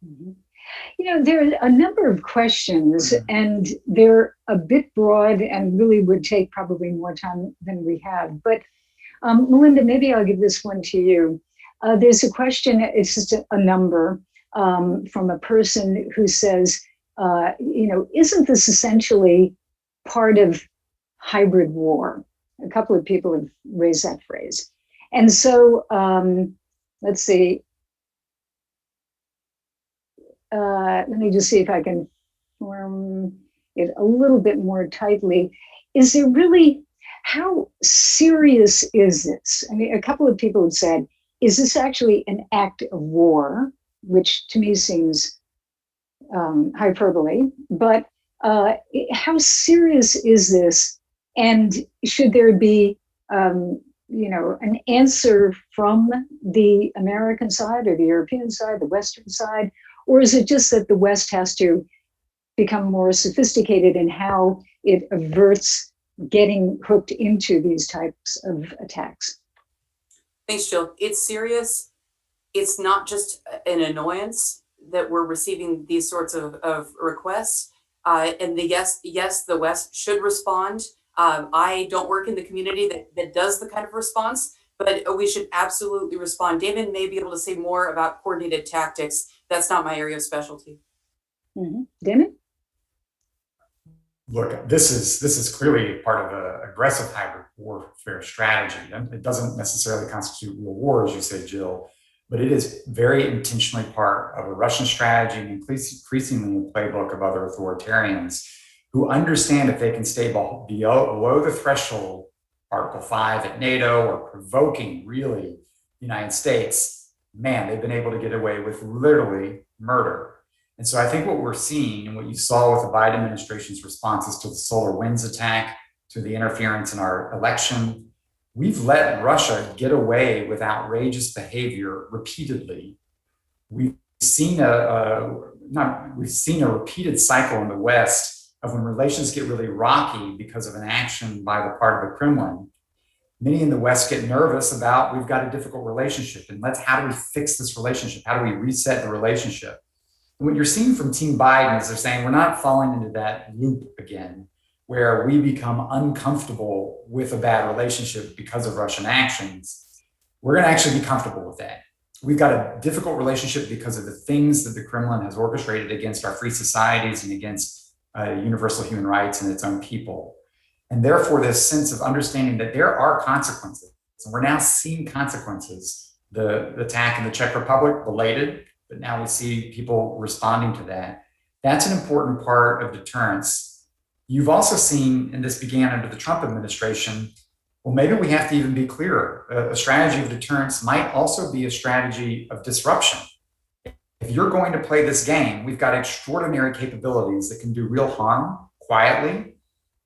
Mm-hmm. You know, there are a number of questions, and they're a bit broad and really would take probably more time than we have. But Melinda, maybe I'll give this one to you. There's a question, it's just a number from a person who says, isn't this essentially part of hybrid war? A couple of people have raised that phrase. And so, let's see. Let me just see if I can form it a little bit more tightly. Is there really, how serious is this? I mean, a couple of people have said, is this actually an act of war? Which to me seems hyperbole, but how serious is this? And should there be, an answer from the American side or the European side, the Western side? Or is it just that the West has to become more sophisticated in how it averts getting hooked into these types of attacks? Thanks, Jill. It's serious. It's not just an annoyance that we're receiving these sorts of requests. And yes, the West should respond. I don't work in the community that does the kind of response, but we should absolutely respond. Damon may be able to say more about coordinated tactics That's not my area of specialty. Damon? Look, this is clearly part of an aggressive hybrid warfare strategy. And it doesn't necessarily constitute real war, as you say, Jill, but it is very intentionally part of a Russian strategy and increasingly a playbook of other authoritarians who understand if they can stay below the threshold, Article 5 at NATO, or provoking really the United States, man, they've been able to get away with literally murder. And so I think what we're seeing and what you saw with the Biden administration's responses to the SolarWinds attack, to the interference in our election, we've let Russia get away with outrageous behavior repeatedly. We've seen a repeated cycle in the West of when relations get really rocky because of an action by the part of the Kremlin. Many in the West get nervous about, we've got a difficult relationship, and how do we fix this relationship? How do we reset the relationship? And what you're seeing from Team Biden is they're saying we're not falling into that loop again, where we become uncomfortable with a bad relationship because of Russian actions. We're going to actually be comfortable with that. We've got a difficult relationship because of the things that the Kremlin has orchestrated against our free societies and against universal human rights and its own people. And therefore, this sense of understanding that there are consequences. And we're now seeing consequences. The attack in the Czech Republic, belated, but now we see people responding to that. That's an important part of deterrence. You've also seen, and this began under the Trump administration, well, maybe we have to even be clearer. A strategy of deterrence might also be a strategy of disruption. If you're going to play this game, we've got extraordinary capabilities that can do real harm quietly,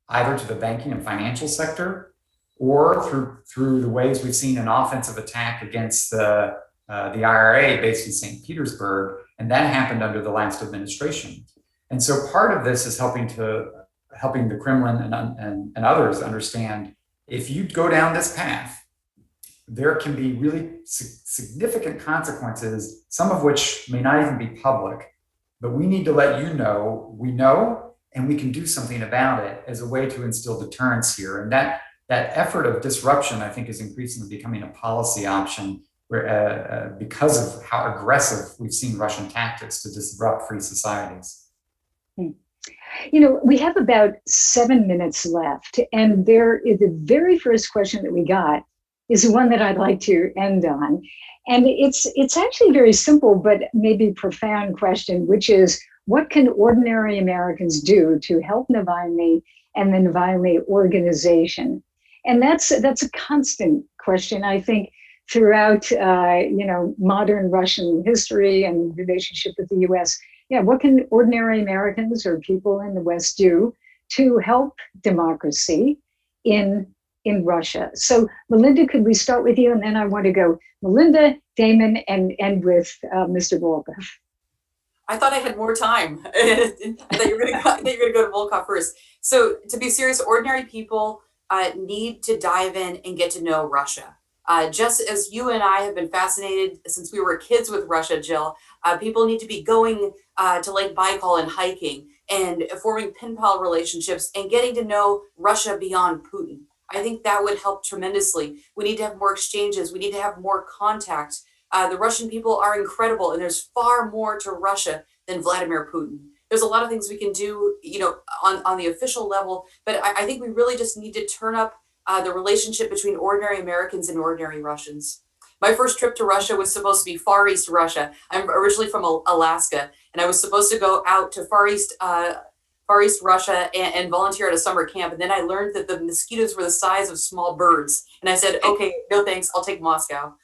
either to the banking and financial sector, or through the ways we've seen an offensive attack against the IRA based in St. Petersburg, and that happened under the last administration. And so part of this is helping the Kremlin and others understand, if you go down this path, there can be really significant consequences, some of which may not even be public, but we need to let you know, we know, and we can do something about it as a way to instill deterrence here. And that effort of disruption, I think, is increasingly becoming a policy option where, because of how aggressive we've seen Russian tactics to disrupt free societies. You know, we have about 7 minutes left, and the very first question that we got is the one that I'd like to end on. And it's actually a very simple, but maybe profound question, which is, what can ordinary Americans do to help Navalny and the Navalny organization? And that's a constant question, I think, throughout modern Russian history and relationship with the US. Yeah, what can ordinary Americans or people in the West do to help democracy in Russia? So, Melinda, could we start with you? And then I want to go Melinda, Damon, and end with Mr. Volkov. I thought I had more time. I thought you were going to go to Volkov first. So, to be serious, ordinary people need to dive in and get to know Russia. Just as you and I have been fascinated since we were kids with Russia, Jill, people need to be going to Lake Baikal and hiking and forming pen pal relationships and getting to know Russia beyond Putin. I think that would help tremendously. We need to have more exchanges. We need to have more contact. The Russian people are incredible, and there's far more to Russia than Vladimir Putin. There's a lot of things we can do, on the official level, but I think we really just need to turn up the relationship between ordinary Americans and ordinary Russians. My first trip to Russia was supposed to be Far East Russia. I'm originally from Alaska, and I was supposed to go out to Far East Russia and volunteer at a summer camp. And then I learned that the mosquitoes were the size of small birds. And I said, okay, no thanks, I'll take Moscow.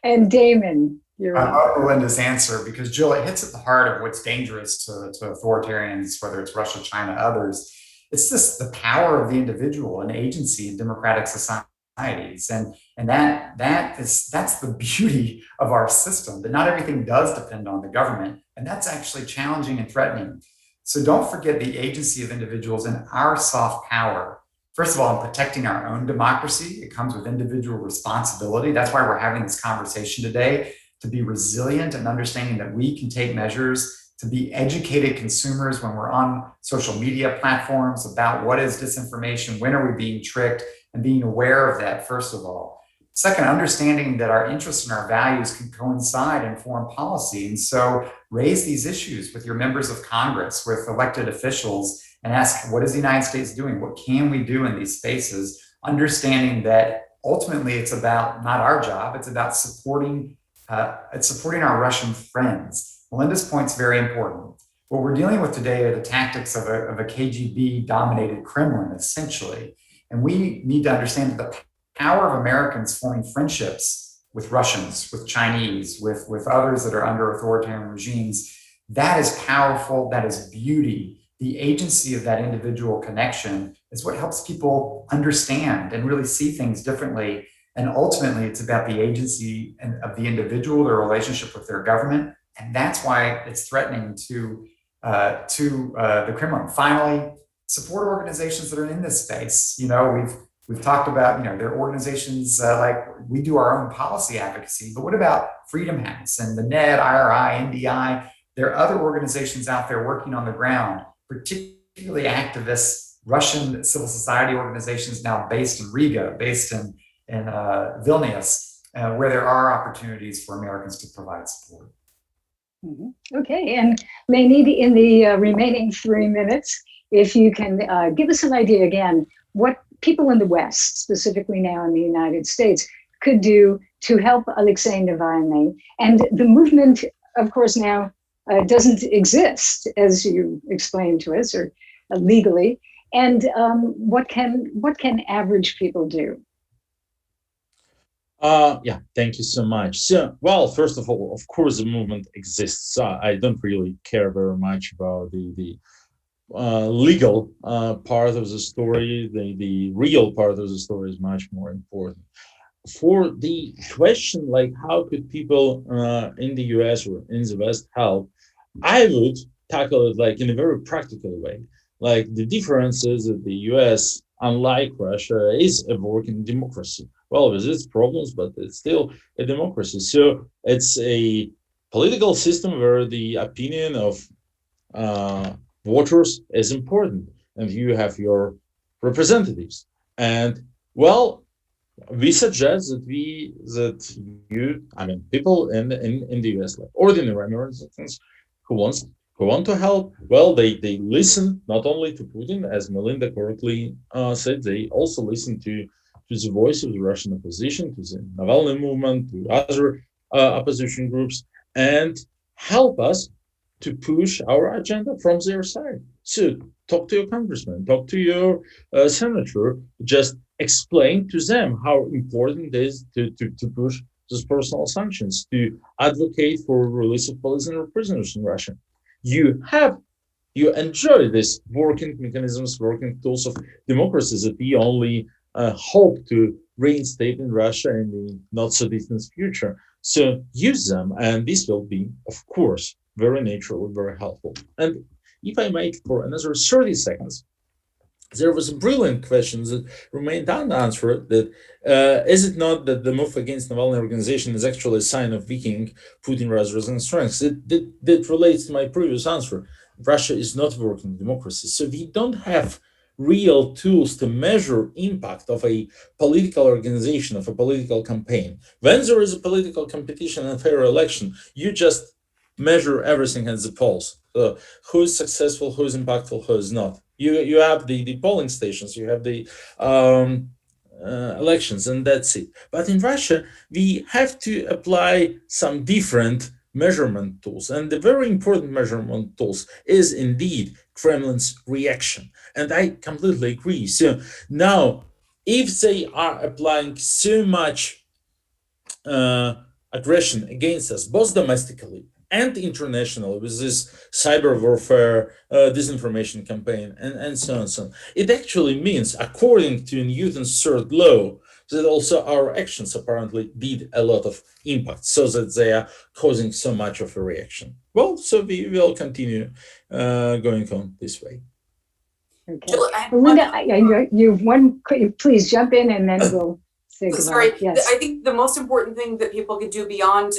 And Damon, you're I love Melinda's answer, because Jill, it hits at the heart of what's dangerous to authoritarians, whether it's Russia, China, others. It's just the power of the individual and agency in democratic societies. And that's the beauty of our system, that not everything does depend on the government. And that's actually challenging and threatening. So don't forget the agency of individuals and our soft power. First of all, in protecting our own democracy, it comes with individual responsibility. That's why we're having this conversation today, to be resilient and understanding that we can take measures, to be educated consumers when we're on social media platforms about what is disinformation, when are we being tricked, and being aware of that, first of all. Second, understanding that our interests and our values can coincide in foreign policy. And so raise these issues with your members of Congress, with elected officials, and ask, what is the United States doing? What can we do in these spaces? Understanding that ultimately it's about not our job, it's about supporting our Russian friends. Melinda's point's very important. What we're dealing with today are the tactics of a KGB-dominated Kremlin, essentially. And we need to understand that the power of Americans forming friendships with Russians, with Chinese, with others that are under authoritarian regimes, that is powerful, that is beauty. The agency of that individual connection is what helps people understand and really see things differently. And ultimately, it's about the agency of the individual, their relationship with their government. And that's why it's threatening to the Kremlin. Finally, support organizations that are in this space. You know, we've talked about, there are organizations like we do our own policy advocacy, but what about Freedom House and the NED, IRI, NDI? There are other organizations out there working on the ground, particularly activists, Russian civil society organizations now based in Riga, based in Vilnius, where there are opportunities for Americans to provide support. Okay, and Leonid, in the remaining 3 minutes, if you can give us an idea again, what people in the West, specifically now in the United States, could do to help Alexei Navalny. And the movement, of course, now doesn't exist, as you explained to us, or legally. And what can average people do? Yeah, thank you so much. So, well, first of all, of course, the movement exists. I don't really care very much about the legal part of the story. The real part of the story is much more important. For the question, like, how could people in the US or in the West help, I would tackle it like in a very practical way. Like, the difference is that the US, unlike Russia, is a working democracy. Well, with its problems, but it's still a democracy. So it's a political system where the opinion of voters is important, and you have your representatives. And, well, we suggest that people in the US, like ordinary Americans who want to help, well, they listen not only to Putin, as Melinda correctly said, they also listen to the voice of the Russian opposition, to the Navalny movement, to other opposition groups, and help us to push our agenda from their side. So talk to your congressman, talk to your senator, just explain to them how important it is to push these personal sanctions, to advocate for release of political prisoners in Russia. You enjoy these working mechanisms, working tools of democracy that we only hope to reinstate in Russia in the not so distant future. So use them, and this will be, of course, very natural, very helpful. And if I might, for another 30 seconds, there was a brilliant question that remained unanswered, that is it not that the move against Navalny organization is actually a sign of weakening Putin rather than strength? That relates to my previous answer. Russia is not a working democracy, so we don't have real tools to measure impact of a political organization, of a political campaign. When there is a political competition and fair election, you just measure everything at the polls. Who is successful, who is impactful, who is not. You have the polling stations, you have the elections, and that's it. But in Russia, we have to apply some different measurement tools. And the very important measurement tools is indeed Kremlin's reaction. And I completely agree. So now, if they are applying so much aggression against us, both domestically and internationally, with this cyber warfare, disinformation campaign, and so on and so on, it actually means, according to Newton's third law, that also our actions apparently did a lot of impact, so that they are causing so much of a reaction. Well, so we will continue going on this way. Okay. Melinda, please jump in, and then we'll think about it. Sorry, yes. I think the most important thing that people can do beyond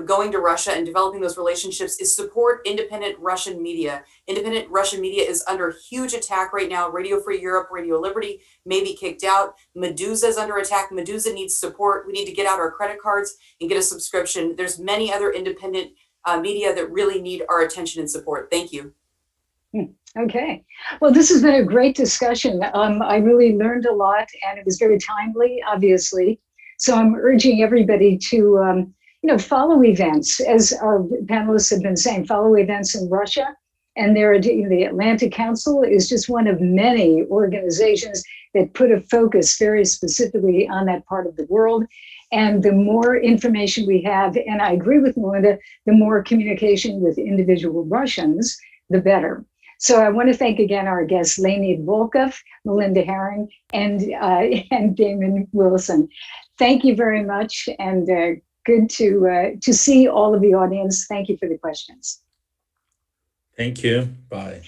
going to Russia and developing those relationships is support independent Russian media. Independent Russian media is under huge attack right now. Radio Free Europe, Radio Liberty may be kicked out. Medusa is under attack. Medusa needs support. We need to get out our credit cards and get a subscription. There's many other independent media that really need our attention and support. Thank you. Okay. Well, this has been a great discussion. I really learned a lot, and it was very timely, obviously. So I'm urging everybody to follow events, as our panelists have been saying, follow events in Russia. And the Atlantic Council is just one of many organizations that put a focus very specifically on that part of the world. And the more information we have, and I agree with Melinda, the more communication with individual Russians, the better. So I want to thank again our guests, Leonid Volkov, Melinda Haring, and Damon Wilson. Thank you very much, and good to see all of the audience. Thank you for the questions. Thank you. Bye.